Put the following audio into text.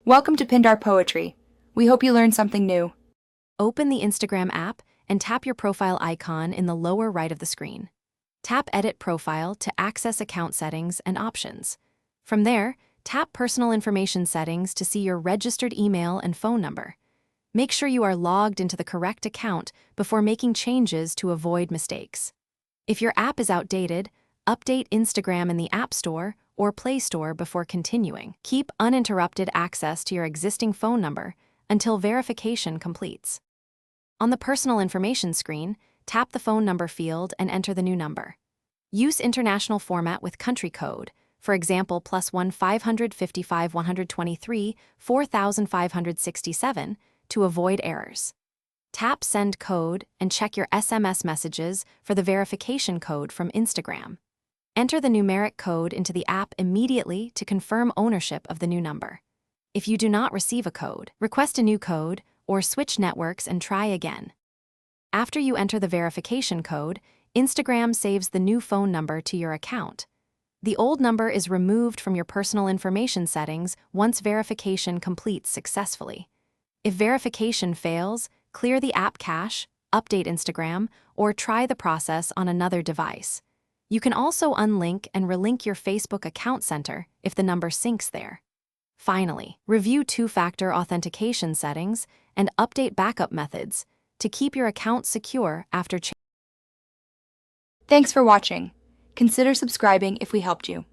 Welcome to Pindar Poetry. We hope you learned something new. Open the Instagram app and tap your profile icon in the lower right of the screen. Tap Edit Profile to access account settings and options. From there, tap Personal Information Settings to see your registered email and phone number. Make sure you are logged into the correct account before making changes to avoid mistakes. If your app is outdated, update Instagram in the App Store or Play Store before continuing. Keep uninterrupted access to your existing phone number until verification completes. On the Personal Information screen, tap the phone number field and enter the new number. Use international format with country code, for example +1 555 123 4567, to avoid errors. Tap Send Code and check your SMS messages for the verification code from Instagram. Enter the numeric code into the app immediately to confirm ownership of the new number. If you do not receive a code, request a new code or switch networks and try again. After you enter the verification code, Instagram saves the new phone number to your account. The old number is removed from your personal information settings once verification completes successfully. If verification fails, clear the app cache, update Instagram, or try the process on another device. You can also unlink and relink your Facebook account center if the number syncs there. Finally, review two-factor authentication settings and update backup methods to keep your account secure after change. Thanks for watching. Consider subscribing if we helped you.